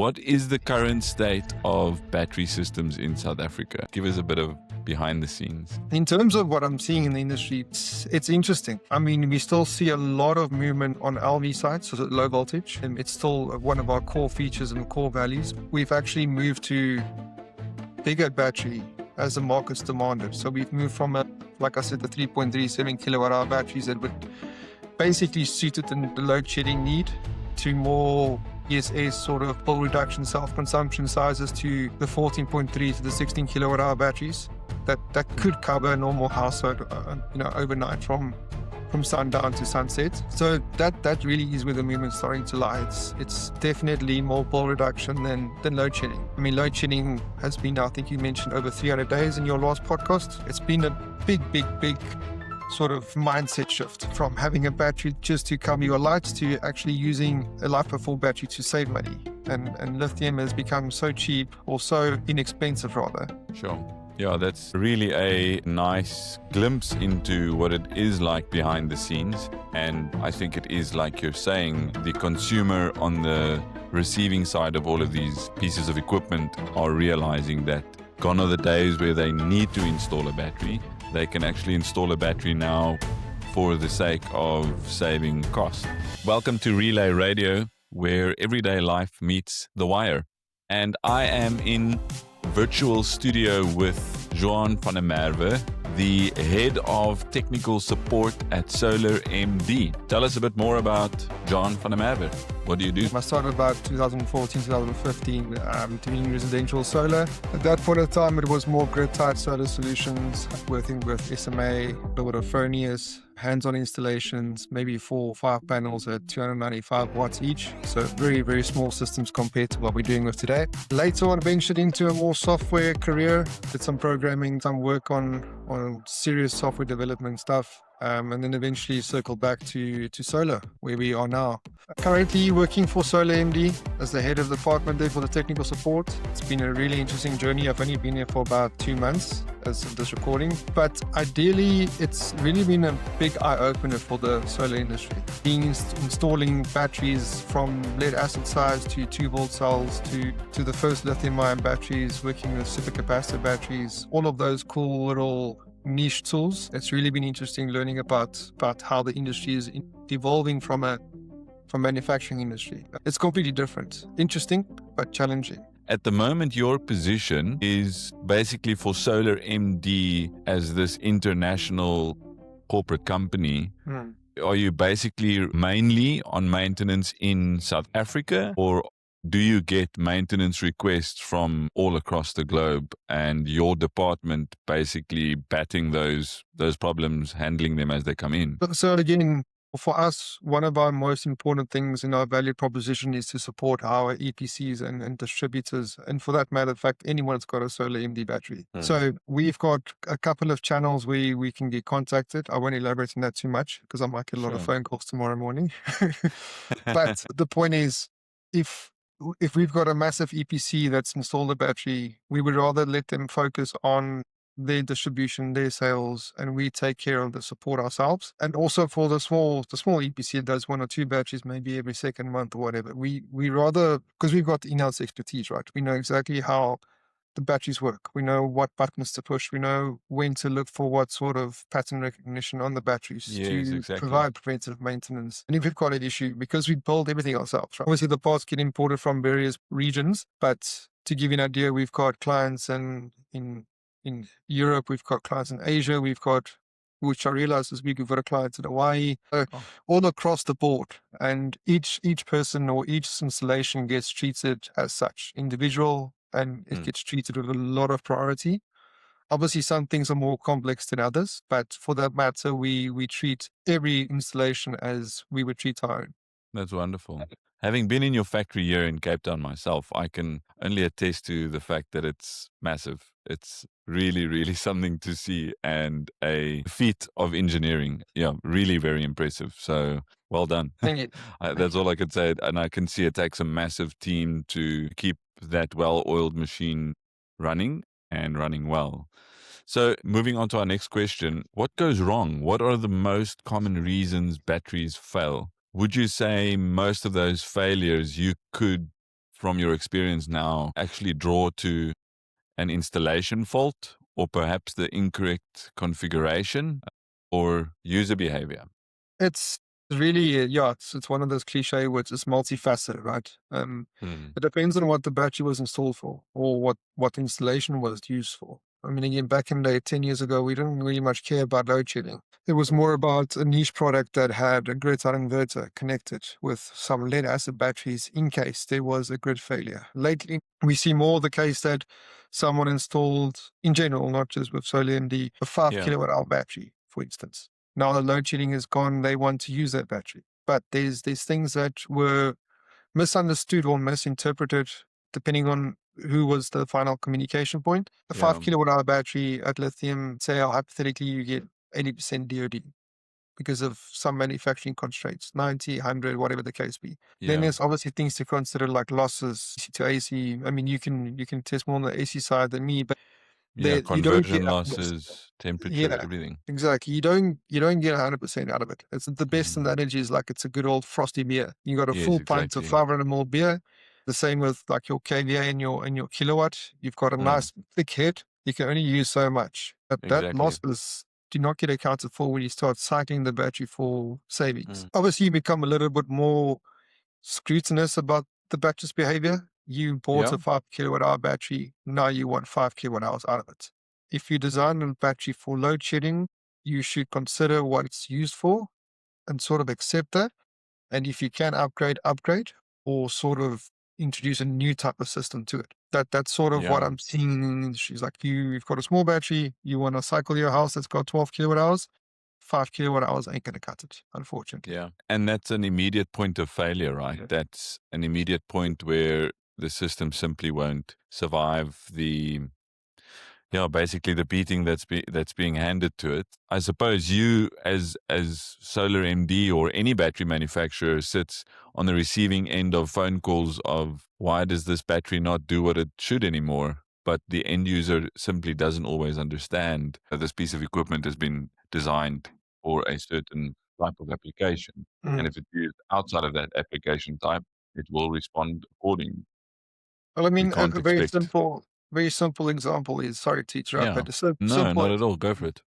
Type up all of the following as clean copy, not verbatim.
What is the current state of battery systems in South Africa? Give us a bit of behind the scenes. In terms of what I'm seeing in the industry, it's interesting. I mean, we still see a lot of movement on LV sides, so low voltage, and it's still one of our core features and core values. We've actually moved to bigger battery as the market's demanded. So we've moved from, like I said, the 3.37 kilowatt hour batteries that would basically suited the load shedding need to more ESS sort of pull reduction self-consumption sizes to the 14.3 to the 16 kilowatt hour batteries that could cover a normal household overnight from sundown to sunset. So that really is where the movement's starting to lie. It's definitely more pull reduction than load shedding. I mean, load shedding has been, I think you mentioned, over 300 days in your last podcast. It's been a big sort of mindset shift from having a battery just to cover your lights to actually using a life of full battery to save money. And lithium has become so cheap, or so inexpensive rather. Sure. Yeah, that's really a nice glimpse into what it is like behind the scenes. And I think it is, like you're saying, the consumer on the receiving side of all of these pieces of equipment are realizing that gone are the days where they need to install a battery. They can actually install a battery now for the sake of saving costs. Welcome to Relay Radio, where everyday life meets the wire. And I am in virtual studio with Johan van der Merwe, the head of technical support at Solar MD. Tell us a bit more about Johan van der Merwe. What do you do? I started about 2014, 2015 doing residential solar. At that point of time, it was more grid-tied solar solutions, working with SMA, a little bit of Fronius, hands-on installations, maybe 4 or 5 panels at 295 watts each. So very, very small systems compared to what we're doing with today. Later on, ventured into a more software career, did some programming, some work on serious software development stuff. And then eventually circled back to solar, where we are now. Currently working for Solar MD as the head of the department there for the technical support. It's been a really interesting journey. I've only been here for about 2 months as of this recording. But ideally, it's really been a big eye-opener for the solar industry. Installing batteries from lead acid size to 2-volt cells to the first lithium-ion batteries, working with supercapacitor batteries, all of those cool little niche tools. It's really been interesting learning about how the industry is evolving from manufacturing industry. It's completely different. Interesting, but challenging. At the moment, your position is basically for Solar MD as this international corporate company. Are you basically mainly on maintenance in South Africa, or do you get maintenance requests from all across the globe and your department basically batting those problems, handling them as they come in? So again, for us, one of our most important things in our value proposition is to support our EPCs and distributors. And for that matter, in fact, anyone that's got a Solar MD battery. So we've got a couple of channels where we can get contacted. I won't elaborate on that too much because I might get a lot of phone calls tomorrow morning. But the point is, if we've got a massive EPC that's installed a battery, we would rather let them focus on their distribution, their sales, and we take care of the support ourselves. And also for the small EPC that does 1 or 2 batteries, maybe every second month or whatever, we rather, because we've got in-house expertise, right? We know exactly how the batteries work. We know what buttons to push. We know when to look for what sort of pattern recognition on the batteries provide preventive maintenance. And if we've got an issue, because we build everything ourselves, right? Obviously the parts get imported from various regions, but to give you an idea, we've got clients in Europe, we've got clients in Asia, which I realize this week we've got a client in Hawaii, all across the board. And each person or each installation gets treated as such, individual, and it gets treated with a lot of priority. Obviously, some things are more complex than others, but for that matter, we treat every installation as we would treat our own. That's wonderful. Having been in your factory here in Cape Town myself, I can only attest to the fact that it's massive. It's really, really something to see and a feat of engineering. Yeah, really very impressive. So well done. Thank you. That's all I could say. And I can see it takes a massive team to keep that well-oiled machine running and running well. So moving on to our next question, what goes wrong? What are the most common reasons batteries fail? Would you say most of those failures you could from your experience now, actually draw to an installation fault or perhaps the incorrect configuration or user behavior? It's really, yeah, it's one of those cliche words. It's multifaceted, right? Hmm. It depends on what the battery was installed for or what the installation was used for. I mean, again, back in the day, 10 years ago, we didn't really much care about load shedding. It was more about a niche product that had a grid-tied inverter connected with some lead acid batteries in case there was a grid failure. Lately, we see more the case that someone installed, in general, not just with Solar MD, a 5 Yeah. kilowatt hour battery, for instance. Now the load shedding is gone, they want to use that battery. But there's things that were misunderstood or misinterpreted depending on who was the final communication point. The 5 Yeah. kilowatt hour battery at lithium, say hypothetically you get 80% DoD because of some manufacturing constraints, 90, 100, whatever the case be. Then Yeah. there's obviously things to consider like losses to AC. I mean, you can test more on the AC side than me, but Yeah. you don't get Conversion losses, temperature, yeah, everything. exactly. You don't get 100% out of it. It's the best Mm. analogy is like it's a good old frosty beer. You got a Yes, full pint of exactly. 500 ml beer. The same with like your kVA and your kilowatt. You've got a Mm. nice thick head. You can only use so much. But that Exactly. losses do not get accounted for when you start cycling the battery for savings. Mm. Obviously, you become a little bit more scrutinous about the battery's behavior. You bought Yeah. a 5 kilowatt hour battery. Now you want 5 kilowatt hours out of it. If you design a battery for load shedding, you should consider what it's used for and sort of accept that. And if you can upgrade or sort of introduce a new type of system to it. That's sort of what Yeah. I'm seeing in the industry. It's like you've got a small battery, you want to cycle your house that's got 12 kilowatt hours, 5 kilowatt hours ain't going to cut it, unfortunately. Yeah. And that's an immediate point of failure, right? Yeah. That's an immediate point where the system simply won't survive basically the beating that's being handed to it. I suppose you as Solar MD or any battery manufacturer sits on the receiving end of phone calls of why does this battery not do what it should anymore? But the end user simply doesn't always understand that this piece of equipment has been designed for a certain type of application. And Mm. if it's used outside of that application type, it will respond accordingly. Well, I We mean, can't a expect. very simple example is, sorry to interrupt, Yeah. but a No, simple, not at all. Go for it.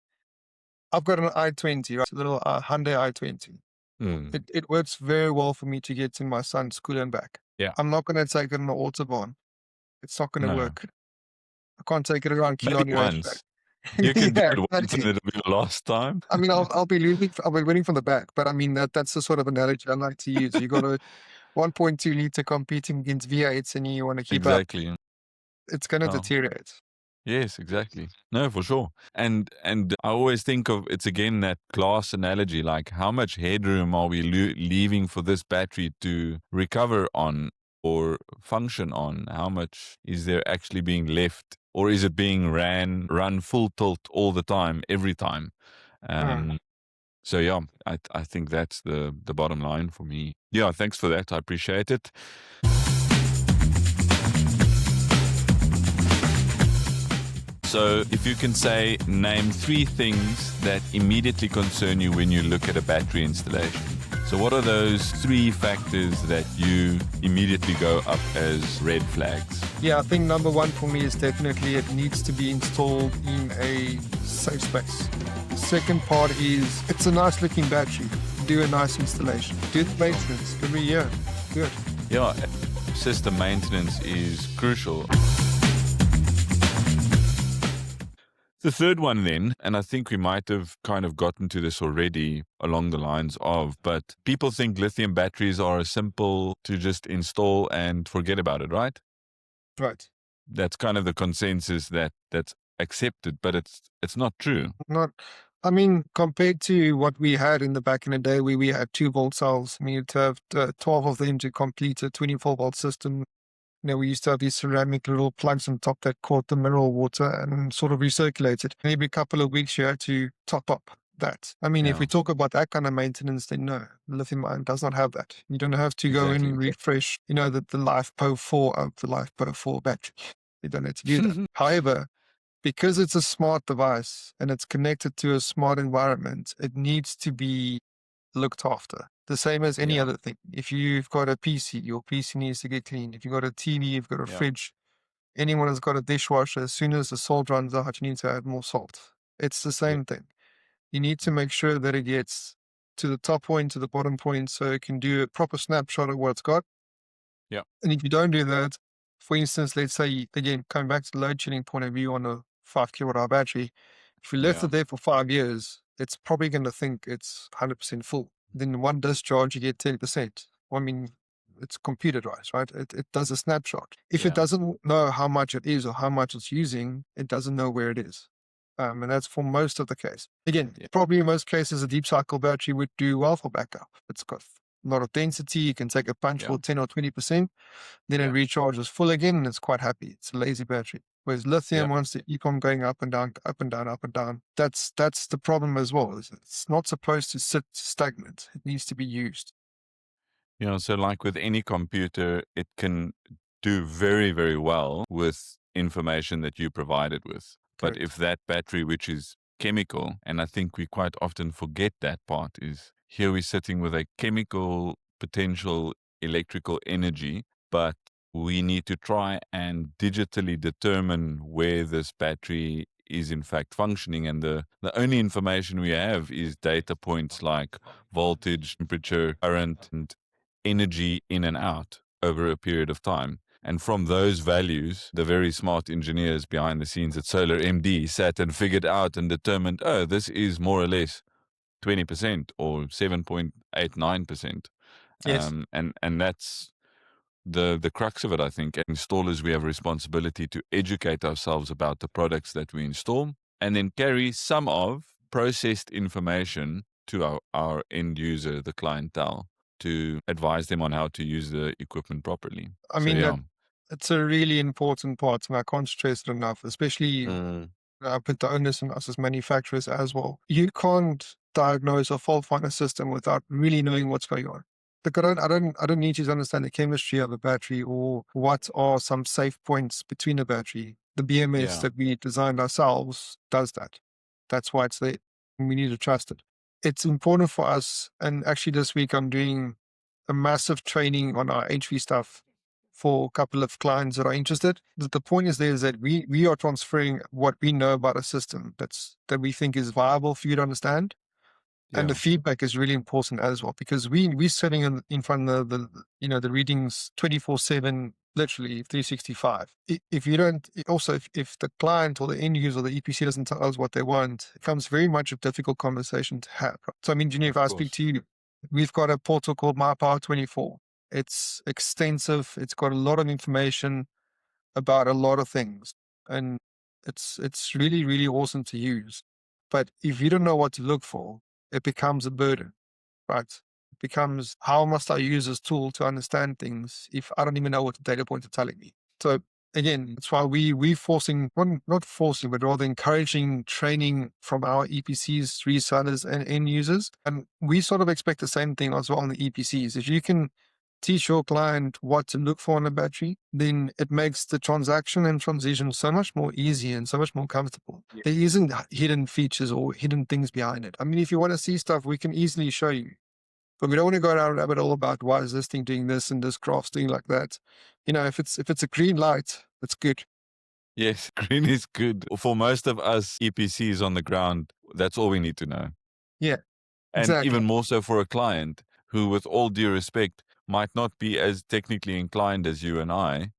I've got an i20, right? It's a little Hyundai i20. Mm. It works very well for me to get to my son's school and back. Yeah. I'm not going to take it on the Autobahn. It's not going to No. work. I can't take it around Maybe Killarney Racetrack. once. You can do Yeah, it once and exactly. it'll be the last time. I mean, I'll be winning from the back, but I mean that's the sort of analogy I like to use. You got a 1.2 liter competing against V8s, and you want to keep up. Exactly. It's going to Oh, deteriorate. yes, exactly. No, for sure. And I always think of it's again that glass analogy, like how much headroom are we leaving for this battery to recover on or function on? How much is there actually being left, or is it being run full tilt all the time, every time? Mm. So yeah, I think that's the bottom line for me. Yeah, thanks for that. I appreciate it. So if you can say, name 3 things that immediately concern you when you look at a battery installation. So what are those 3 factors that you immediately go up as red flags? Yeah, I think number one for me is definitely it needs to be installed in a safe space. Second part is it's a nice looking battery. Do a nice installation. Do the maintenance every year. Good. Yeah, system maintenance is crucial. The third one then, and I think we might have kind of gotten to this already along the lines of, but people think lithium batteries are simple to just install and forget about it, right? Right. That's kind of the consensus that's accepted, but it's not true. Not, I mean, compared to what we had in the back in the day where we had 2 volt cells, I mean, you'd have 12 of them to complete a 24-volt system. You know, we used to have these ceramic little plugs on top that caught the mineral water and sort of recirculate it. And every couple of weeks, you had to top up that. I mean, if Yeah, we talk about that kind of maintenance, then no, lithium ion does not have that. You don't have to go in exactly. and refresh, you know, the LiFePO 4 of the LiFePO 4 battery. You don't have to do that. However, because it's a smart device and it's connected to a smart environment, it needs to be looked after. The same as any Yeah. other thing. If you've got a PC, your PC needs to get cleaned. If you've got a TV, you've got a Yeah. fridge, anyone has got a dishwasher, as soon as the salt runs out, you need to add more salt. It's the Yeah. same thing. You need to make sure that it gets to the top point, to the bottom point, so it can do a proper snapshot of what it's got. Yeah. And if you don't do that, for instance, let's say, again, coming back to the load shedding point of view on a 5 kilowatt hour battery, if you left Yeah. it there for 5 years, it's probably going to think it's 100% full. Then one discharge, you get 10%. I mean, it's computerized, right? It does a snapshot. If it Yeah. doesn't know how much it is or how much it's using, it doesn't know where it is. And that's for most of the case. Again, Yeah. probably in most cases, a deep cycle battery would do well for backup. It's got a lot of density. You can take a punch Yeah. for 10 or 20%. Then it Yeah. recharges full again and it's quite happy. It's a lazy battery. Whereas lithium Yeah. wants to keep on going up and down, up and down, up and down. That's the problem as well. It's not supposed to sit stagnant. It needs to be used. You know, so like with any computer, it can do very, very well with information that you provide it with. But Correct. if that battery, which is chemical, and I think we quite often forget that part, is here we're sitting with a chemical potential electrical energy, but we need to try and digitally determine where this battery is in fact functioning. And the only information we have is data points like voltage, temperature, current, and energy in and out over a period of time. And from those values, the very smart engineers behind the scenes at Solar MD sat and figured out and determined, oh, this is more or less 20% or 7.89%. Yes. And that's the crux of it, I think. As installers, we have a responsibility to educate ourselves about the products that we install and then carry some of processed information to our end user, the clientele, to advise them on how to use the equipment properly. I So, mean, yeah. it's a really important part, and I can't stress it enough, especially Mm, put the onus on us as manufacturers as well. You can't diagnose or fault find a system without really knowing what's going on. Look, I don't need you to understand the chemistry of a battery or what are some safe points between a battery. The BMS yeah. that we designed ourselves does that. That's why it's there. And we need to trust it. It's important for us. And actually, this week I'm doing a massive training on our HV stuff for a couple of clients that are interested. The point is there is that we are transferring what we know about a system that we think is viable for you to understand. And the Yeah. feedback is really important as well because we're sitting in front of the readings 24/7, literally 365. If you don't also if the client or the end user or the EPC doesn't tell us what they want, it becomes very much a difficult conversation to have. So I mean, Junior, if Of I speak course. to you, we've got a portal called My Power 24. It's extensive. It's got a lot of information about a lot of things, and it's really really awesome to use. But if you don't know what to look for, it becomes a burden, right? It becomes how must I use this tool to understand things if I don't even know what the data points are telling me? So again, that's why we forcing, well, not forcing, but rather encouraging training from our EPCs, resellers, and end users. And we sort of expect the same thing as well on the EPCs. If you can teach your client what to look for in a battery, then it makes the transaction and transition so much more easy and so much more comfortable. Yeah. There isn't hidden features or hidden things behind it. I mean, if you want to see stuff, we can easily show you. But we don't want to go down a rabbit hole about why is this thing doing this and this graph's doing like that. You know, if it's a green light, it's good. Yes, green is good. For most of us EPCs on the ground, that's all we need to know. Yeah, And exactly. even more so for a client who, with all due respect, might not be as technically inclined as you and I.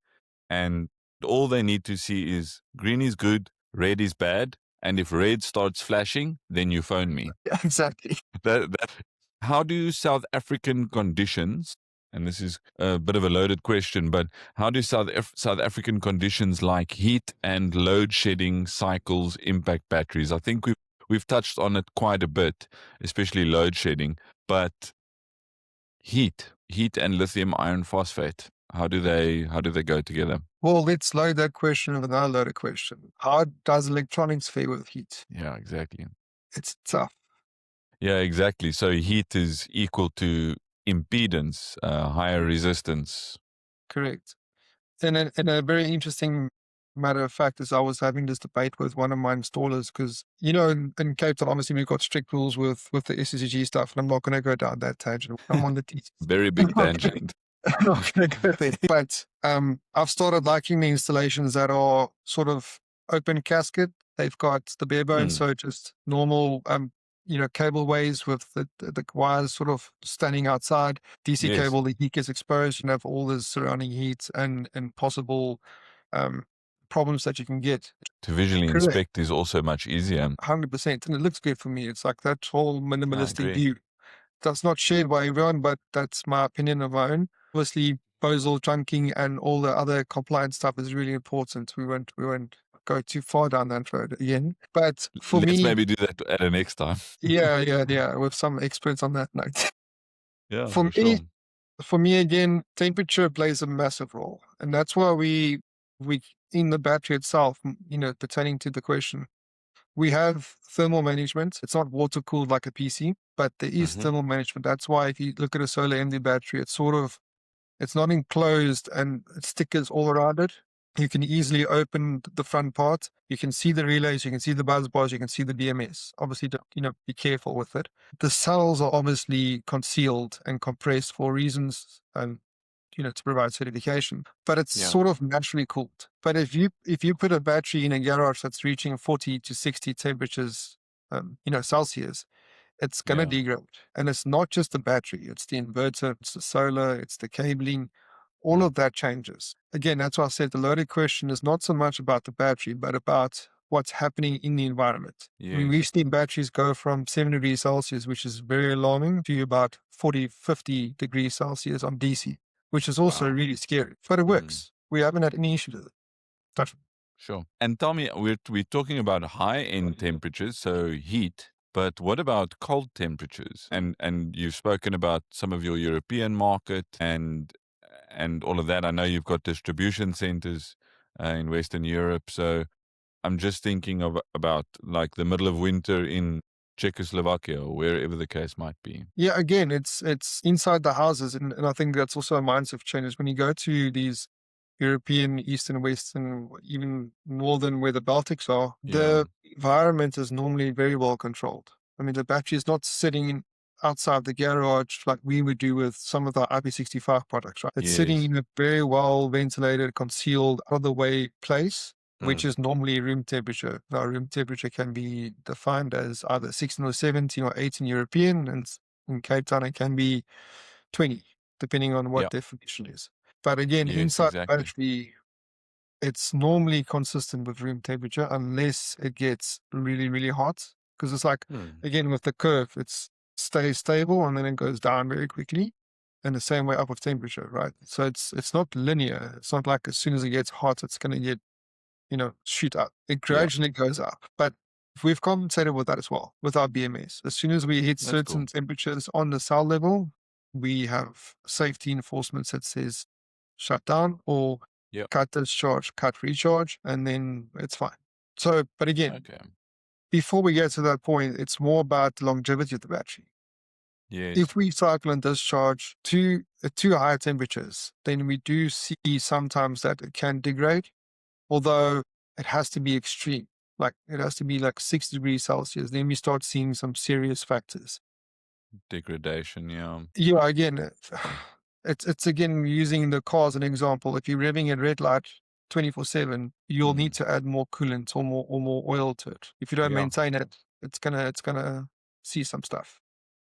And all they need to see is green is good, red is bad. And if red starts flashing, then you phone me. Yeah, exactly. How do South African conditions, and this is a bit of a loaded question, but how do South African conditions like heat and load shedding cycles impact batteries? I think we've touched on it quite a bit, especially load shedding, but heat and lithium iron phosphate, how do they go together? Well, let's load that question with another loaded question. How does electronics fare with heat? Yeah, exactly. It's tough. Yeah, exactly. So heat is equal to impedance, higher resistance. Correct. And a very interesting Matter of fact, is I was having this debate with one of my installers because, in Cape Town, obviously we've got strict rules with the SSG stuff, and I'm not going to go down that tangent. I'm on the teach. Very I'm big not gonna, tangent. I'm not going to go there. But I've started liking the installations that are sort of open casket. They've got the bare bones, Mm, so just normal, cableways with the wires sort of standing outside. DC yes. cable, the heat gets exposed. You have all the surrounding heat and possible um, problems that you can get. To visually Correct. inspect is also much easier. 100%. And it looks good for me. It's like that whole I minimalistic agree. view. That's not shared by everyone, but that's my opinion of my own. Obviously, posal trunking and all the other compliance stuff is really important. We won't go too far down that road again. But for Let's me, maybe do that at a next time. yeah, with some experts on that note. Yeah, For for me, sure. for me again, temperature plays a massive role, and that's why we in the battery itself, pertaining to the question, we have thermal management. It's not water cooled like a PC, but there is Hmm. thermal management. That's why if you look at a solar MD battery, it's not enclosed and stickers all around it. You can easily open the front part. You can see the relays, you can see the buzz bars, you can see the BMS. Obviously, be careful with it. The cells are obviously concealed and compressed for reasons and to provide certification, but it's Yeah. sort of naturally cooled. But if you put a battery in a garage that's reaching 40 to 60 temperatures, Celsius, it's going to Yeah. degrade. And it's not just the battery, it's the inverter, it's the solar, it's the cabling, all Mm. of that changes. Again, that's why I said the loaded question is not so much about the battery, but about what's happening in the environment. I mean, we've Yes. seen batteries go from 7 degrees Celsius, which is very alarming, to about 40, 50 degrees Celsius on DC, which is also Wow. really scary, but it Mm. works. We haven't had any issues with it. Touch. Sure. And tell me, we're talking about high-end temperatures, so heat, but what about cold temperatures? And you've spoken about some of your European market and all of that. I know you've got distribution centers in Western Europe, so I'm just thinking of about like the middle of winter in Czechoslovakia or wherever the case might be. Yeah, again, it's inside the houses, and I think that's also a mindset change. Is when you go to these European, Eastern, Western, even Northern, where the Baltics are, Yeah. the environment is normally very well controlled. I mean, the battery is not sitting outside the garage like we would do with some of the IP65 products, right? It's sitting Yes. in a very well ventilated, concealed, out of the way place, which Mm. is normally room temperature. Now, room temperature can be defined as either 16 or 17 or 18 European, and in Cape Town, it can be 20, depending on Yeah. what definition is. But again, Yes, inside the exactly. battery, it's normally consistent with room temperature unless it gets really, really hot. Because it's like, Mm. again, with the curve, it's stays stable and then it goes down very quickly. And the same way up with temperature, right? So it's not linear. It's not like as soon as it gets hot, it's going to get shoot up. It Yeah. gradually goes up. But we've compensated with that as well, with our BMS. As soon as we hit That's certain cool. temperatures on the cell level, we have safety enforcement that says shut down or Yeah. cut discharge, cut recharge, and then it's fine. So, but again, Okay. before we get to that point, it's more about the longevity of the battery. Yes. If we cycle and discharge to too high temperatures, then we do see sometimes that it can degrade, although it has to be extreme. Like it has to be like 6 degrees Celsius. Then we start seeing some serious factors. Degradation. Yeah. Yeah, again, it's again using the car as an example. If you're revving at red light 24/7, you'll need Mm. to add more coolant or more oil to it. If you don't Yeah. maintain it, it's gonna see some stuff.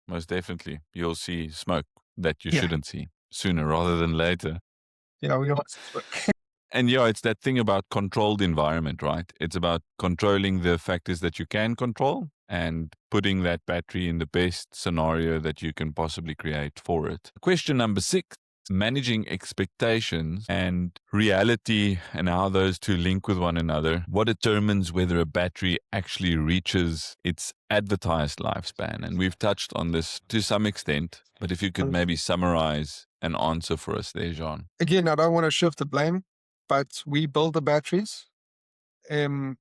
Most definitely. You'll see smoke that you Yeah, shouldn't see sooner rather than later. yeah, we all. And yeah, it's that thing about controlled environment, right? It's about controlling the factors that you can control and putting that battery in the best scenario that you can possibly create for it. Question number 6, managing expectations and reality and how those two link with one another. What determines whether a battery actually reaches its advertised lifespan? And we've touched on this to some extent, but if you could maybe summarize an answer for us there, Jean. Again, I don't want to shift the blame, but we build the batteries. The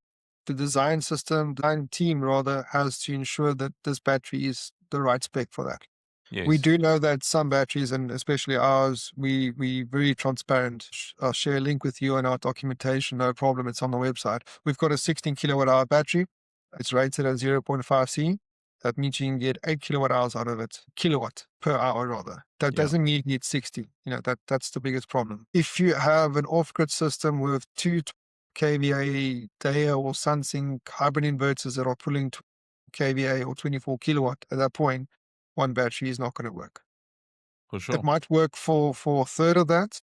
design system, design team rather, has to ensure that this battery is the right spec for that. We Yes. do know that some batteries, and especially ours, we very transparent. I'll share a link with you on our documentation. No problem. It's on the website. We've got a 16 kilowatt hour battery. It's rated at 0.5 C. That means you can get 8 kilowatt hours out of it. Kilowatt per hour, rather. That Yeah. doesn't mean you need 60. That's the biggest problem. If you have an off-grid system with two kVA Daya or SunSync hybrid inverters that are pulling kVA or 24 kilowatt, at that point, one battery is not going to work. For It sure. might work for a third of that,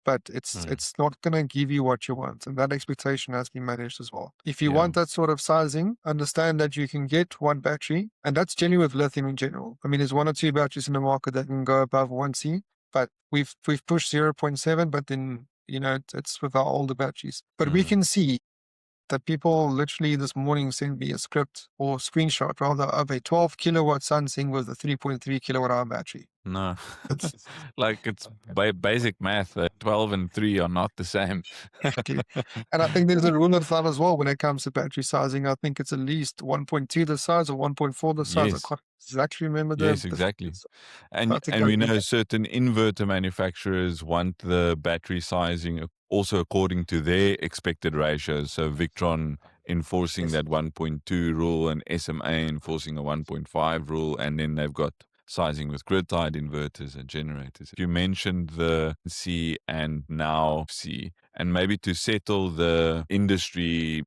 but it's Mm. it's not going to give you what you want, and that expectation has to be managed as well. If you Yeah. want that sort of sizing, understand that you can get one battery, and that's genuine with lithium in general. I mean, there's one or two batteries in the market that can go above 1C, but we've pushed 0.7, but then it's with our older batteries. But we Mm. can see that people literally this morning sent me a script or screenshot rather of a 12 kilowatt SunSync with a 3.3 kilowatt hour battery. No. It's Like it's basic math. 12 and 3 are not the same. exactly. And I think there's a rule of thumb as well when it comes to battery sizing. I think it's at least 1.2 the size or 1.4 the size. I Yes. can't exactly remember Yes, the exactly. figures. And I think and we I, know certain inverter manufacturers want the battery sizing also according to their expected ratios. So Victron enforcing that 1.2 rule and SMA enforcing a 1.5 rule, and then they've got sizing with grid-tied inverters and generators. You mentioned the C and now C, and maybe to settle the industry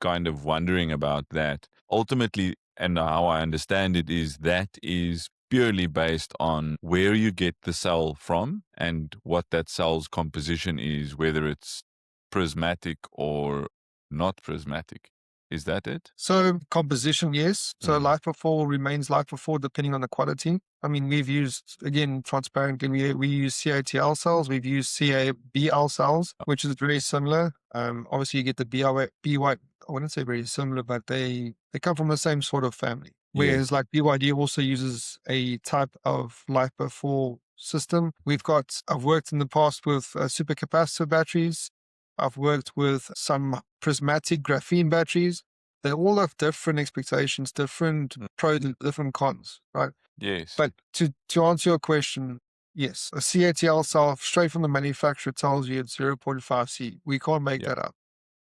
kind of wondering about that. Ultimately, and how I understand it, is that is purely based on where you get the cell from and what that cell's composition is, whether it's prismatic or not prismatic. Is that it? So composition, yes. So Mm. life before remains life before depending on the quality. I mean, we've used, again, transparently, we use CATL cells, we've used CABL cells, which is very similar. Obviously you get the BY, I wouldn't say very similar, but they come from the same sort of family. Whereas Yes. like BYD also uses a type of life before system. I've worked in the past with supercapacitor batteries. I've worked with some prismatic graphene batteries. They all have different expectations, different Mm. pros, different cons, right? Yes. But to answer your question, yes, a CATL cell straight from the manufacturer tells you it's 0.5 C. We can't make Yeah. that up.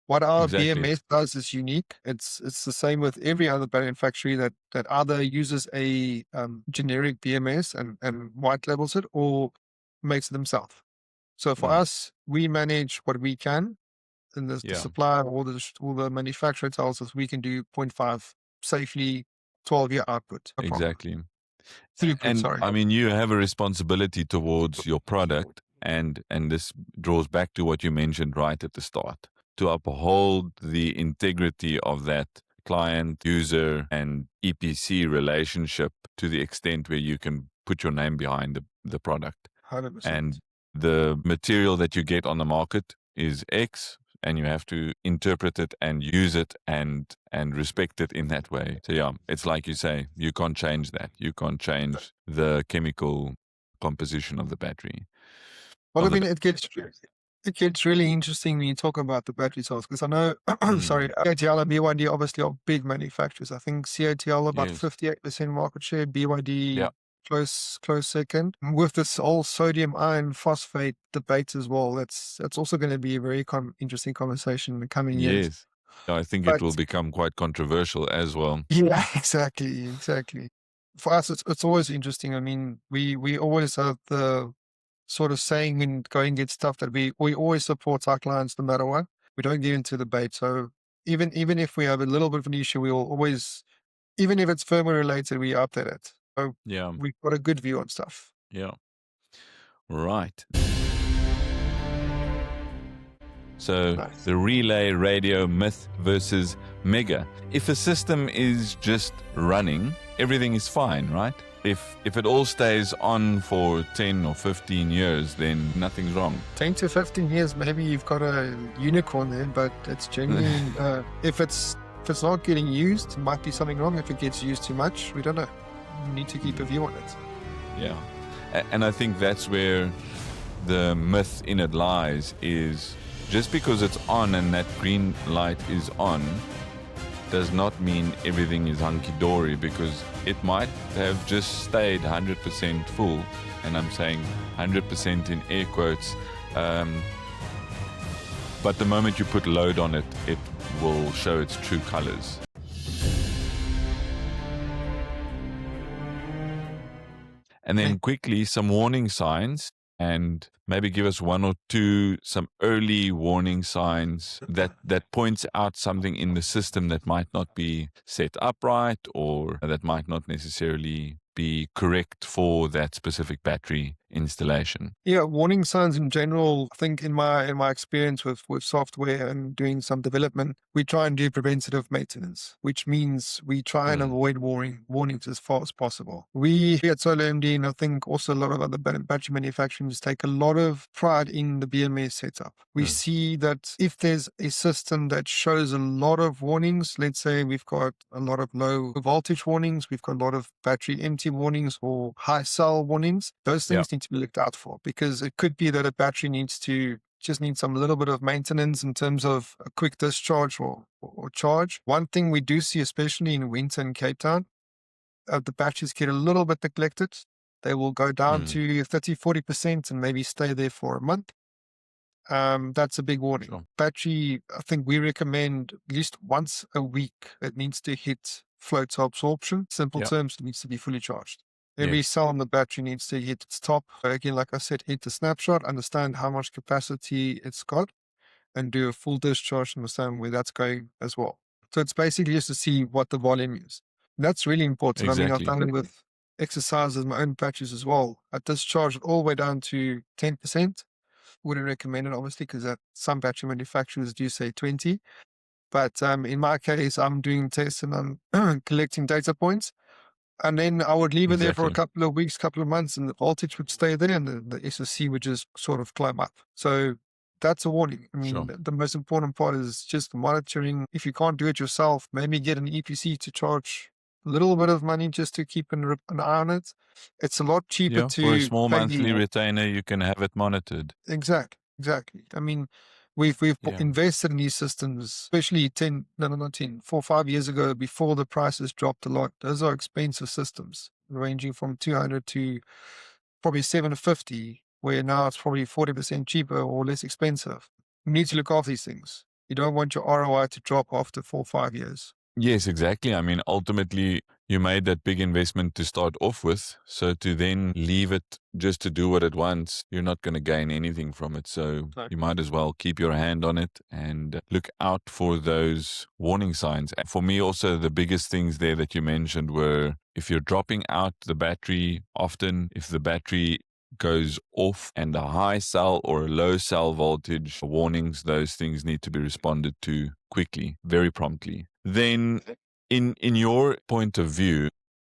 What our Exactly. BMS does is unique. It's the same with every other battery factory that either uses a generic BMS and white labels it or makes it themselves. So for Mm. us, we manage what we can, and the Yeah. supplier or the manufacturer tells us we can do 0.5 safely, 12-year output. No problem. Exactly. Throughput, And sorry. I mean, you have a responsibility towards your product, and this draws back to what you mentioned right at the start, to uphold the integrity of that client, user, and EPC relationship to the extent where you can put your name behind the product. 100%. And the material that you get on the market is X, and you have to interpret it and use it and respect it in that way. So yeah, it's like you say, you can't change that. You can't change the chemical composition of the battery. Well, I Of the mean, it gets really interesting when you talk about the battery cells because I know, mm, sorry, CATL and BYD obviously are big manufacturers. I think CATL about yes, 58% market share, yeah, BYD close second. With this whole sodium iron phosphate debate as well, that's also going to be a very interesting conversation in the coming years. yes. I think it But will become quite controversial as well. yeah, exactly. For us, it's always interesting. I mean, we always have the sort of saying and going and get stuff that we always support our clients no matter what. We don't get into debate. So even if we have a little bit of an issue, we will always, even if it's firmware related, we update it. So Yeah, we've got a good view on stuff. yeah. Right. So Nice. the relay radio myth versus mega. If a system is just running, everything is fine, right? If it all stays on for 10 or 15 years, then nothing's wrong. 10 to 15 years, maybe you've got a unicorn there, but it's genuine. If it's not getting used, it might be something wrong. If it gets used too much, we don't know. You need to keep a view on it. Yeah. And I think that's where the myth in it lies, is just because it's on and that green light is on does not mean everything is hunky-dory, because it might have just stayed 100% full, and I'm saying 100% in air quotes, but the moment you put load on it, it will show its true colors. And then quickly, some warning signs, and maybe give us one or two, some early warning signs that points out something in the system that might not be set up right, or that might not necessarily be correct for that specific battery installation. Yeah, warning signs in general, I think in my experience with software and doing some development, we try and do preventative maintenance, which means we try and avoid warnings as far as possible. We at Solar MD, and I think also a lot of other battery manufacturers, take a lot of pride in the BMS setup. We see that if there's a system that shows a lot of warnings, let's say we've got a lot of low voltage warnings, we've got a lot of battery empty warnings or high cell warnings, those things need to be looked out for, because it could be that a battery needs some little bit of maintenance in terms of a quick discharge or charge. One thing we do see, especially in winter in Cape Town, the batteries get a little bit neglected. They will go down to 30-40% and maybe stay there for a month. That's a big warning. Sure. Battery, I think we recommend at least once a week it needs to hit flow to absorption. Simple terms, it needs to be fully charged. Every cell on the battery needs to hit its top. Again, like I said, hit the snapshot, understand how much capacity it's got, and do a full discharge, understand where that's going as well. So it's basically just to see what the volume is. And that's really important. Exactly. I mean, I've done it with exercises, my own batteries as well. I discharged it all the way down to 10%. Wouldn't recommend it, obviously, because some battery manufacturers do say 20. But in my case, I'm doing tests and I'm collecting data points. And then I would leave it there for a couple of weeks, couple of months, and the voltage would stay there and the SoC would just sort of climb up. So that's a warning. I mean, the most important part is just monitoring. If you can't do it yourself, maybe get an EPC to charge a little bit of money just to keep an eye on it. It's a lot cheaper to... For a small monthly retainer, you can have it monitored. Exactly. I mean, we've invested in these systems, especially 4 or 5 years ago, before the prices dropped a lot. Those are expensive systems, ranging from 200 to probably 750, where now it's probably 40% cheaper or less expensive. You need to look after these things. You don't want your ROI to drop after 4 or 5 years. Yes, exactly. I mean, ultimately, you made that big investment to start off with. So to then leave it just to do what it wants, you're not going to gain anything from it. So you might as well keep your hand on it and look out for those warning signs. And for me, also, the biggest things there that you mentioned were if you're dropping out the battery often, if the battery goes off and a high cell or a low cell voltage warnings, those things need to be responded to quickly, very promptly. Then in your point of view,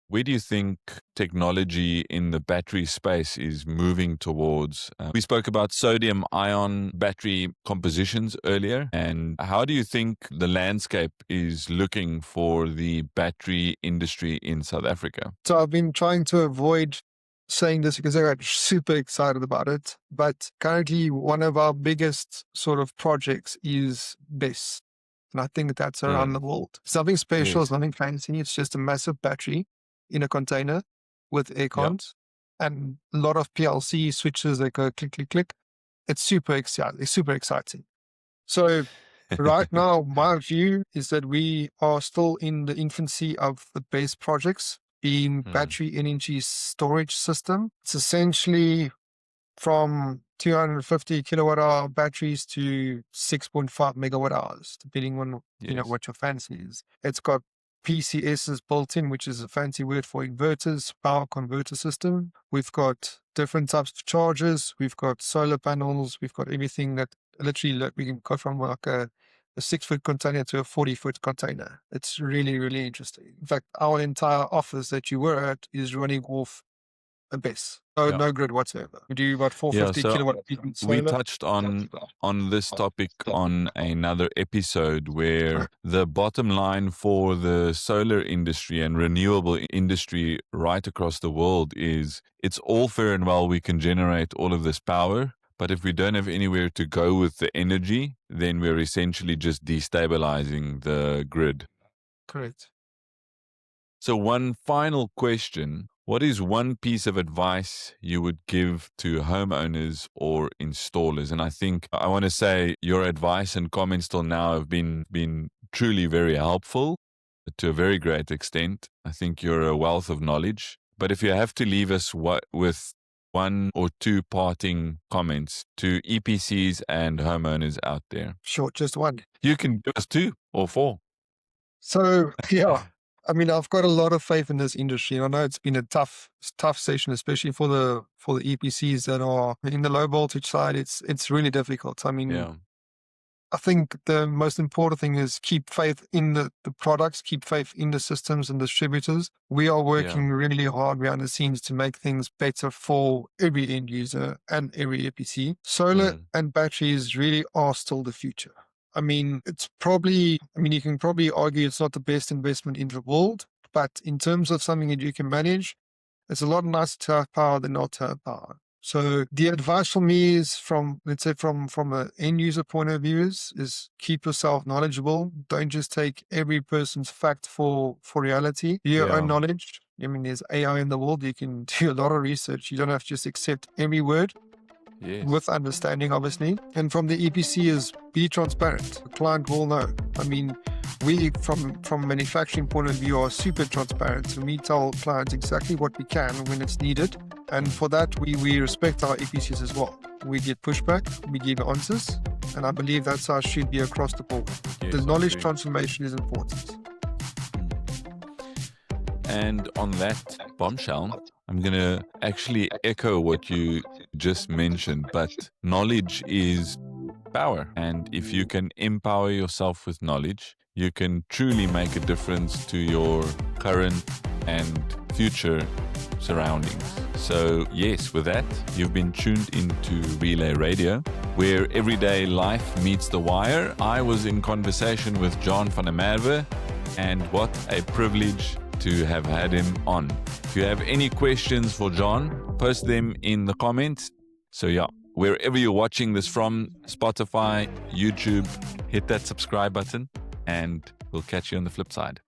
where do you think technology in the battery space is moving towards? We spoke about sodium ion battery compositions earlier, and how do you think the landscape is looking for the battery industry in South Africa? So I've been trying to avoid saying this because I got super excited about it, but currently one of our biggest sort of projects is BESS. And I think that's around the world. Something special, nothing fancy. It's just a massive battery in a container with air cons and a lot of PLC switches that go click, click, click. It's super exciting. So right now, my view is that we are still in the infancy of the BESS projects, being battery energy storage system. It's essentially from 250 kilowatt hour batteries to 6.5 megawatt hours, depending on what your fancy is. It's got PCSs built in, which is a fancy word for inverters, power converter system. We've got different types of chargers. We've got solar panels. We've got everything that literally we can go from like a 6-foot container to a 40-foot container. It's really, really interesting. In fact, our entire office that you were at is running off a BESS. No grid whatsoever. We do about 450 kilowatt peak solar. We touched on this topic on another episode where the bottom line for the solar industry and renewable industry right across the world is it's all fair and well we can generate all of this power, but if we don't have anywhere to go with the energy, then we're essentially just destabilizing the grid. Correct. So one final question. What is one piece of advice you would give to homeowners or installers? And I think I want to say your advice and comments till now have been truly very helpful to a very great extent. I think you're a wealth of knowledge. But if you have to leave us with one or two parting comments to EPCs and homeowners out there. Sure, just one. You can give us 2 or 4. So, yeah, I mean, I've got a lot of faith in this industry. I know it's been a tough session, especially for the EPCs that are in the low voltage side. It's really difficult. I mean, Yeah. I think the most important thing is keep faith in the products, keep faith in the systems and distributors. We are working really hard behind the scenes to make things better for every end user and every EPC. Solar and batteries really are still the future. I mean, you can probably argue it's not the best investment in the world, but in terms of something that you can manage, it's a lot nicer to have power than not to have power. So the advice for me is from an end user point of view is keep yourself knowledgeable. Don't just take every person's fact for reality. Your own knowledge. I mean, there's AI in the world. You can do a lot of research. You don't have to just accept every word. Yes. With understanding, obviously. And from the EPC is be transparent. The client will know. I mean, we, from a manufacturing point of view, are super transparent. So we tell clients exactly what we can when it's needed. And for that, we respect our EPCs as well. We get pushback, we give answers, and I believe that's how it should be across the board. Yes, the knowledge transformation is important. And on that bombshell, I'm going to actually echo what you just mentioned, but knowledge is power. And if you can empower yourself with knowledge, you can truly make a difference to your current and future surroundings. So yes, with that, you've been tuned into Relay Radio, where everyday life meets the wire. I was in conversation with John van der Merwe, and what a privilege to have had him on. If you have any questions for John, post them in the comments. So yeah, wherever you're watching this from, Spotify, YouTube, hit that subscribe button, and we'll catch you on the flip side.